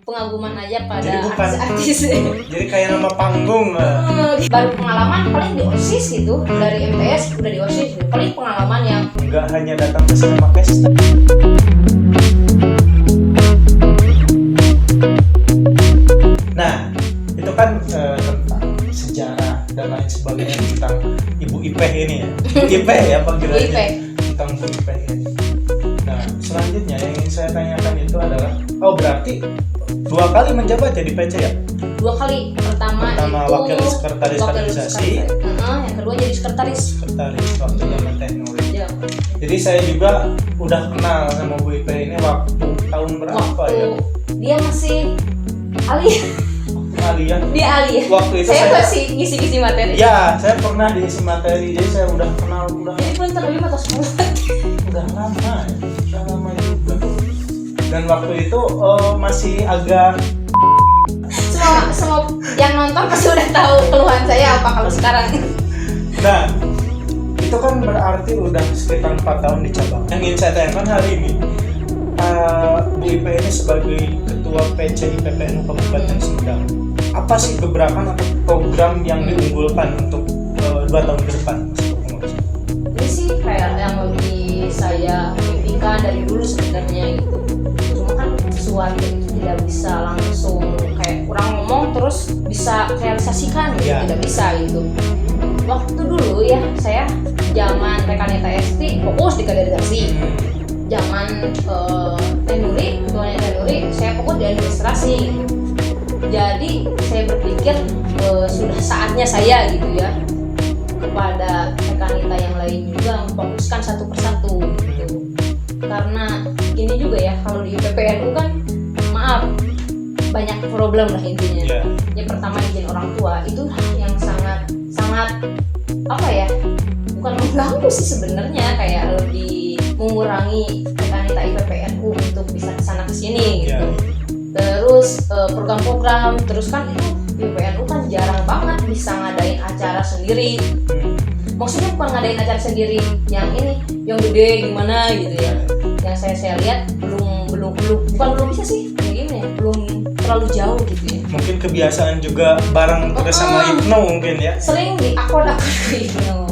Pengaguman aja pada Jadi bukan artis-artis. jadi kayak nama panggung lah. Baru pengalaman paling di OSIS gitu, dari MTS udah di OSIS gitu. Paling pengalaman yang Nggak hanya datang ke sinema pesta. Nah, itu kan tentang sejarah dan lain sebagainya tentang Ibu Ipeh ini ya. Ipeh ya panggilannya. Ipeh. Tentang Bu Ipeh ini. Nah, selanjutnya yang ingin saya tanyakan itu adalah, oh berarti 2 kali menjabat jadi PC ya? 2 kali. Pertama itu wakil sekretaris kaderisasi. Yang kedua jadi sekretaris. Sekretaris waktu zaman teknologi. Ya. Jadi saya juga udah kenal sama Bu Ipeh ini waktu tahun berapa ya? Dia masih alia. Alia. Dia alia. Waktu itu saya masih ngisi-ngisi materi. Ya, saya pernah diisi materi, jadi saya udah kenal Jadi pintar 5 atau 10. udah lama juga. Dan waktu itu masih agak Semua yang nonton pasti udah tahu keluhan saya apa kalau sekarang. Nah, itu kan berarti udah sekitar 4 tahun di cabang. Yang ingin saya tanyakan hari ini, Bu Ipeh ini sebagai Ketua PC IPPNU Kabupaten Sumedang, apa sih gebrakan atau program yang diunggulkan untuk 2 tahun ke depan? Ini sih kayak yang lebih saya impikan dari dulu sebenarnya gitu. Cuma kan sesuatu itu tidak bisa langsung kayak kurang ngomong terus bisa realisasikan gitu, tidak bisa gitu. Waktu dulu ya saya zaman Rekanita ST fokus di kaderisasi. Zaman Tenuri, ketuanya Tenuri, saya fokus di administrasi. Jadi saya berpikir sudah saatnya saya gitu ya kepada rekanita yang lain juga memfokuskan satu persatu gitu. Karena ini juga ya kalau di PPNU kan maaf banyak problem lah intinya. Yang pertama izin orang tua itu yang sangat apa ya? Bukan mengganggu sih sebenarnya, kayak lebih mengurangi rekanita IPPNU untuk bisa kesana kesini gitu. Terus program-program, terus kan itu IPPNU kan jarang banget bisa ngadain acara sendiri. Maksudnya bukan ngadain acara sendiri yang ini, yang gede gimana gitu ya. Yang saya lihat belum bisa sih, gini ya, belum terlalu jauh gitu ya. Mungkin kebiasaan juga bareng bersama Ibnu mungkin ya. Sering di akun Ibnu.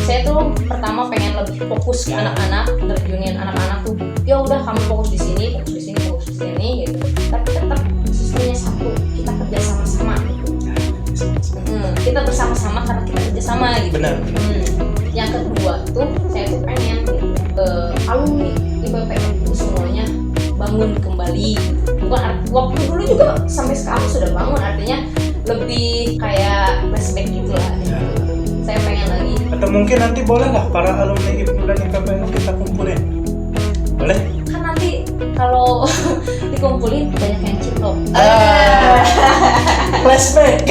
Saya tuh pertama pengen lebih fokus ke anak-anak, terjunin anak-anak tuh. Ya udah kamu fokus di sini gitu. Tapi tetap sistemnya satu, kita kerja sama-sama gitu. Kita bersama-sama karena kita kerja sama gitu. Benar. Yang kedua tuh saya tuh pengen alumni IPPNU semuanya bangun kembali. Bukan waktu dulu juga sampai sekarang sudah bangun, artinya lebih kayak flashback gitu lah. Saya pengen lagi. Atau mungkin nanti boleh lah para alumni IPNU dan IPPNU kita kumpulin. Boleh? Kan nanti kalau dikumpulin banyak yang ciplok. Flashback.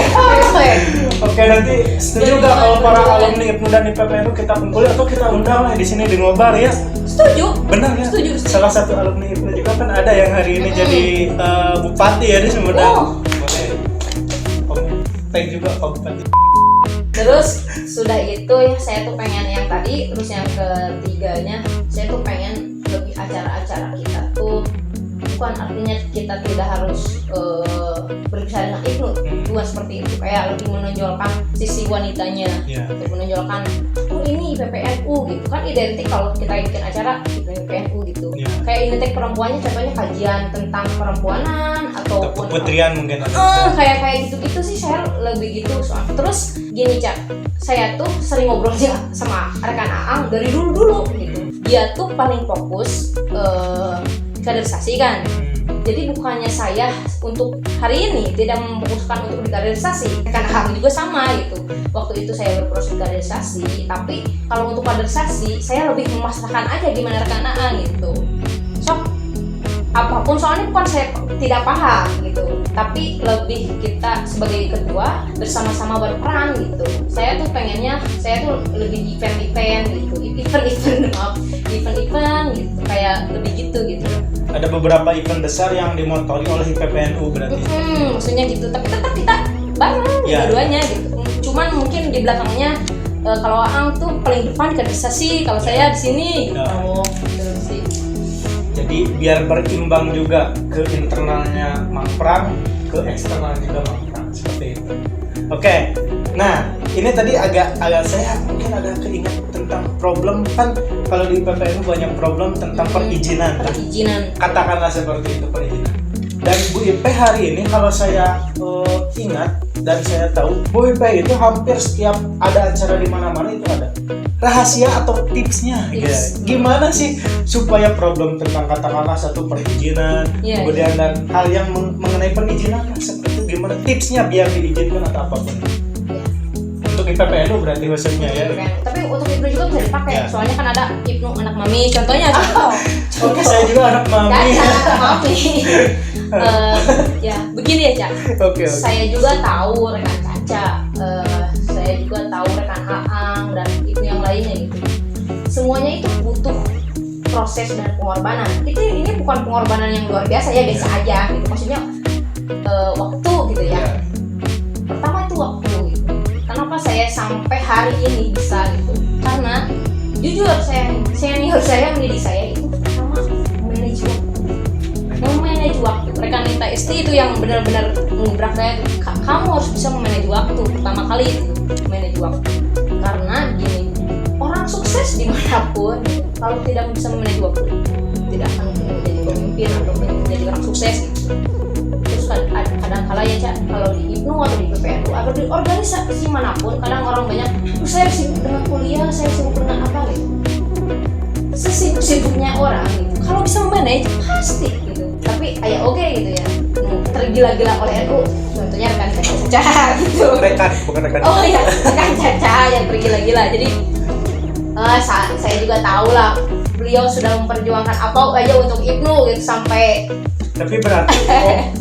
Oke, nanti setuju gak kalau para alumni IPNU dan IPPNU kita kumpulin atau kita undang lah di sini di Ngobar ya? Setuju. Benar ya? Setuju. Salah satu alumni IPNU juga kan ada yang hari ini jadi bupati ya di Sumedang. Boleh. Thank juga Pak Bupati. Terus sudah itu ya saya tuh pengen yang tadi, terus yang ketiganya saya tuh pengen lebih acara-acara kita tuh bukan artinya kita tidak harus berpisah dengan IPNU, bukan seperti itu, kayak lebih menonjolkan sisi wanitanya, lebih menonjolkan ini IPPNU gitu kan, identik kalau kita bikin acara IPPNU gitu, kayak identik perempuannya contohnya kajian tentang perempuanan atau keputrian mungkin kayak gitu-gitu sih saya lebih gitu soal. Terus gini Cak, saya tuh sering ngobrol sama rekan Aang dari dulu gitu. Dia tuh paling fokus kaderisasi kan. Jadi bukannya saya untuk hari ini tidak memfokuskan untuk dikaderisasi, rekan Aang juga sama gitu. Waktu itu saya berproses kaderisasi, tapi kalau untuk kaderisasi saya lebih memasrahkan aja gimana rekan Aang gitu. Apapun soalnya bukan saya tidak paham gitu, tapi lebih kita sebagai ketua bersama-sama berperan gitu. Saya tuh pengennya saya tuh lebih event gitu, event gitu, kayak lebih gitu. Ada beberapa event besar yang dimotori oleh IPPNU berarti. Maksudnya gitu, tapi tetap kita bareng dua-duanya gitu. Cuman mungkin di belakangnya kalau Ang tuh paling depan di kaderisasi, kalau saya di sini gitu. Terus sih. Jadi biar berimbang juga ke internalnya Mang Pram, ke eksternal juga Mang Pram, seperti itu. Oke. Nah, ini tadi agak saya mungkin agak keinget tentang problem kan, kalau di PPNU banyak problem tentang perizinan. Katakanlah seperti itu, perizinan. Dan Bu Ipe hari ini kalau saya ingat dan saya tahu, Bu Ipe itu hampir setiap ada acara di mana-mana itu ada rahasia atau tipsnya. Gimana sih supaya problem tentang katakanlah satu perizinan, kemudian dan hal yang mengenai perizinan seperti itu, gimana tipsnya biar diizinkan atau apapun. Untuk IPPNU berarti maksudnya ya. Tapi untuk Ibnu juga bisa dipakai. Soalnya kan ada Ibnu anak mami, contohnya contoh. Oke, saya juga anak mami. Mami. Ya, begini ya, Cak. Oke. Saya juga tahu rekan Caca, saya juga tahu rekan Aang dan Ibnu yang lainnya gitu. Semuanya itu butuh proses dan pengorbanan. Ini bukan pengorbanan yang luar biasa ya, biasa aja gitu. Maksudnya waktu gitu ya. Pertama itu waktu gitu. Kenapa saya sampai hari ini bisa gitu? Karena jujur senior saya mendidik saya itu pertama memanage waktu. Rekan Nita Esti itu yang benar-benar mengubrak saya, kamu harus bisa memanage waktu pertama kali itu, memanage waktu. Karena gini, orang sukses dimanapun kalau tidak bisa memanage waktu tidak akan menjadi pemimpin atau menjadi orang sukses gitu. Terus kadang-kala ya Cak, kalau di Ibnu atau di PPNU atau di organisasi manapun, kadang orang banyak, saya sibuk dengan kuliah, saya sibuk dengan apa gitu. Sesibuk-sibuknya orang gitu, kalau bisa memanage pasti gitu. Tapi oke gitu ya, tergila-gila oleh NU, contohnya rekan Caca gitu. Bukan rekan. Oh iya, rekan Caca yang tergila-gila. Jadi saya juga tahu lah, beliau sudah memperjuangkan apa aja untuk Ibnu gitu sampai. Tapi berarti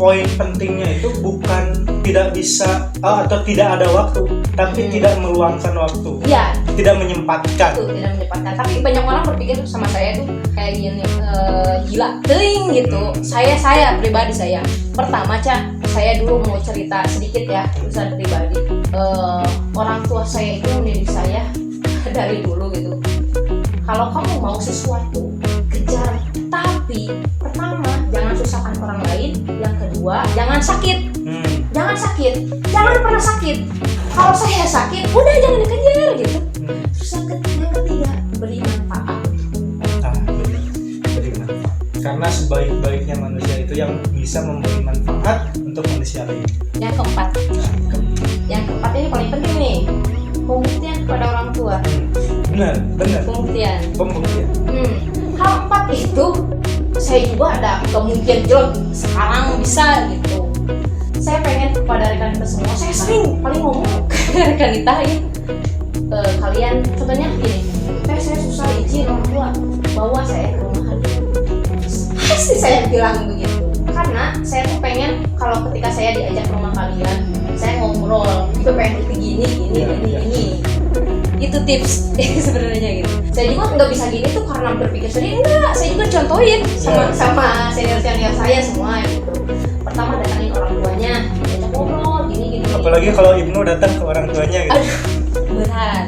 poin pentingnya itu bukan tidak bisa atau tidak ada waktu, tapi tidak meluangkan waktu. Iya. Tidak menyempatkan. Tidak menyempatkan. Tapi banyak orang berpikir sama saya tuh kayak gini, gila, teing gitu. Saya pribadi saya. Pertama Cak, saya dulu mau cerita sedikit ya, urusan pribadi. Orang tua saya itu mendidik saya dari dulu gitu. Kalau kamu mau sesuatu, kejar. Tapi pertama, jangan susahkan orang lain. Yang kedua, jangan sakit. Jangan sakit. Jangan pernah sakit. Kalau saya sakit, udah jangan dikejar gitu. Terus yang ketiga, beri manfaat. Beri manfaat. Karena sebaik-baiknya manusia itu yang bisa memberi manfaat untuk manusia lain. Yang keempat ini paling penting nih. Pembuktian kepada orang tua. Benar. Pembuktian. Hal 4 itu saya juga ada kemungkinan jelek sekarang bisa gitu. Saya pengen kepada rekan kita semua, saya sering paling ngomong ke rekan kita ya, kalian contohnya gini, saya susah izin orang tua bawa saya ke rumah kalian, pasti saya bilang begitu. Karena saya tuh pengen kalau ketika saya diajak ke rumah kalian, saya ngobrol, itu pengen gini. Itu tips sebenarnya gitu. Saya juga nggak bisa gini tuh karena berpikir sendiri, enggak. Saya juga contohin sama senior saya semua gitu. Pertama datangin orang tuanya, diajak ngobrol, gini. Apalagi kalau Ibnu datang ke orang tuanya gitu. Aduh, berat.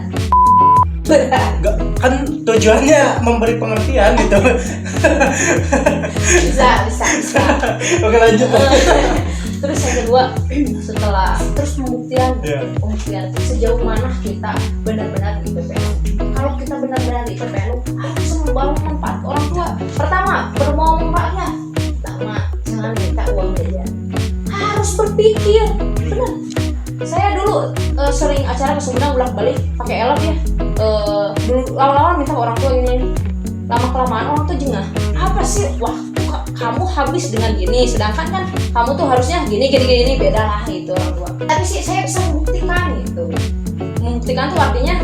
Enggak, kan tujuannya memberi pengertian gitu. Bisa. Oke, lanjut. Terus yang kedua, setelah terus pembuktian sejauh mana kita benar-benar di PPNU. Kalau kita benar-benar di PPNU harus membawa manfaat orang tua. Pertama, bermau manfaatnya. Pertama, jangan minta uang jajan. Harus berpikir, benar. Saya dulu sering acara ke Sumedang bolak-balik pakai elok ya. Dulu awal-awal minta orang tua ini. Lama-kelamaan orang tuh jengah. Apa sih? Wah, kamu habis dengan gini, sedangkan kan kamu tuh harusnya gini, beda lah gitu orang tua. Tapi sih saya bisa membuktikan gitu. Membuktikan tuh artinya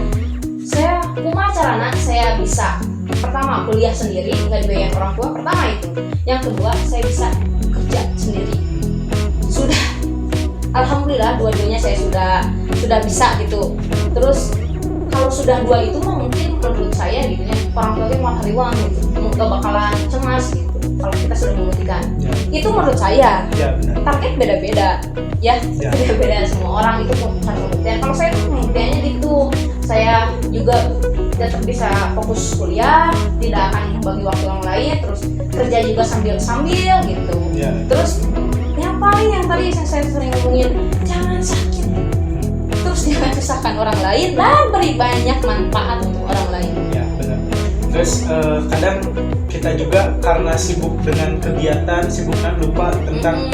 saya kumaha carana saya bisa pertama kuliah sendiri nggak dibayar orang tua, pertama itu. Yang kedua saya bisa kerja sendiri. Sudah, alhamdulillah dua-duanya saya sudah bisa gitu. Terus kalau sudah dua itu mungkin menurut saya gitu ya, orang tua itu mau hariwang gitu, nggak bakalan cemas gitu. Kalau kita sudah membuktikan, itu menurut saya. Target beda-beda, beda-beda semua orang itu bukan pembuktian. Kalau saya tuh pembuktiannya gitu, saya juga tetap bisa fokus kuliah, tidak akan membagi waktu yang lain, terus kerja juga sambil gitu. Ya. Terus yang tadi yang saya sering ngomongin, jangan sakit, terus jangan susahkan orang lain dan beri banyak manfaat untuk orang lain. Ya, benar. Terus kadang kita juga karena sibuk dengan kegiatan, sibuk kan lupa tentang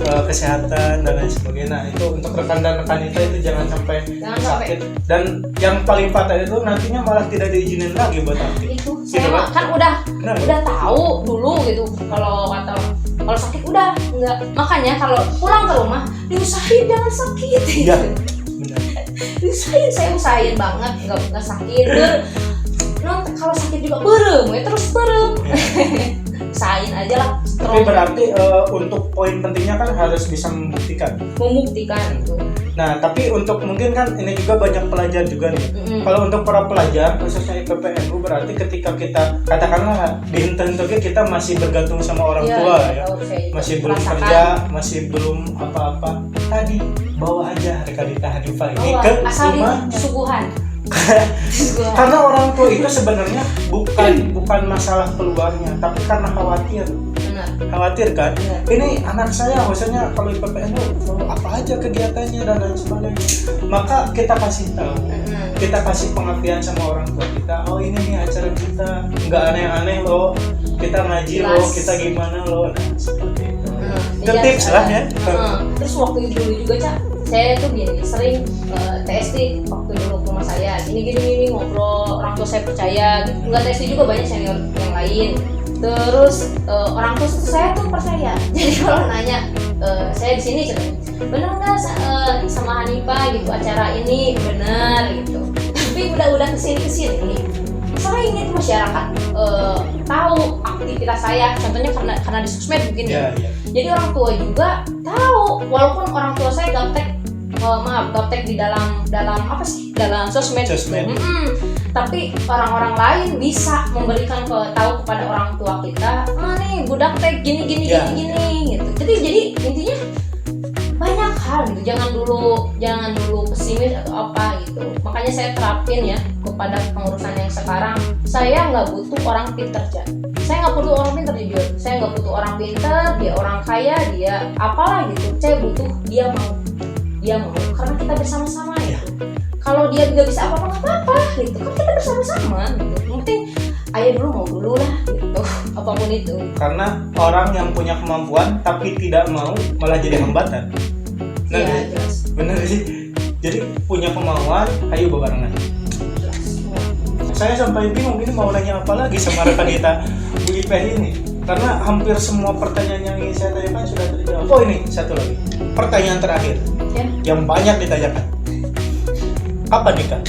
kesehatan dan lain sebagainya. Nah, itu untuk rekan dan rekan kita itu jangan sampai sakit. Dan yang paling fatal itu nantinya malah tidak diizinin lagi buat aktif. Itu saya kan udah tahu dulu gitu. Kalau sakit udah enggak. Makanya kalau pulang ke rumah diusahain jangan sakit. Iya. Benar. Saya usahain banget enggak sakit. Kalau sakit juga terus berem. Usahain aja lah. Tapi berarti untuk poin pentingnya kan harus bisa membuktikan itu. Nah, tapi untuk mungkin kan ini juga banyak pelajar juga nih. Kalau untuk para pelajar khususnya IPPNU berarti ketika kita katakanlah di henteu-henteu kita masih bergantung sama orang tua ya. Masih belum kerja, masih belum apa-apa. Tadi bawa aja Rekalita Hanifah ini ke rumah suguhan. Karena orang tua itu sebenarnya bukan masalah keluarnya, tapi karena khawatir. Khawatir kan? Ini anak saya, maksudnya kalau IPPNU apa aja kegiatannya dan lain sebagainya. Maka kita kasih tahu, kita kasih pengertian sama orang tua kita. Oh ini nih acara kita, nggak aneh-aneh loh. Kita ngaji loh, kita gimana loh. Nah seperti itu. Itu tips lah ya. Terus waktu dulu juga Cak, saya tuh gini sering TST waktu dulu ke rumah saya gini ngobrol, orang tua saya percaya gitu. Nggak TST juga banyak senior yang lain. Terus orang tua saya tuh percaya. Jadi kalau nanya saya di sini bener nggak sama Hanifah gitu acara ini bener gitu. Tapi udah kesini sering itu masyarakat tahu aktivitas saya. Contohnya karena di sosmed mungkin ya. Jadi orang tua juga tahu walaupun orang tua saya gaptek di dalam dalam sosmed. Tapi orang-orang lain bisa memberikan tahu kepada orang tua kita, nih budak teh gini gitu. Jadi intinya banyak hal gitu. Jangan dulu pesimis atau apa gitu. Makanya saya terapin ya kepada pengurusan yang sekarang. Saya nggak butuh orang pinter saya nggak butuh orang pinter jujur. Saya nggak butuh orang pinter, dia orang kaya, dia apalah gitu. Saya butuh dia mau karena kita bersama-sama gitu. Kalau dia nggak bisa apa-apa gitu kan kita bersama-sama gitu. Yang penting ayo mau dulu lah gitu, apapun itu. Karena orang yang punya kemampuan tapi tidak mau malah jadi hambatan. Iya, jelas. Bener sih. Jadi punya kemauan, ayo bebarengan. Saya sampai bingung ini mau nanya apa lagi sama rekan kita Bu Ipeh ini. Karena hampir semua pertanyaan yang ingin saya tanyakan sudah terjawab. Oh ini satu lagi, pertanyaan terakhir yang banyak ditanyakan. Kapan nikah?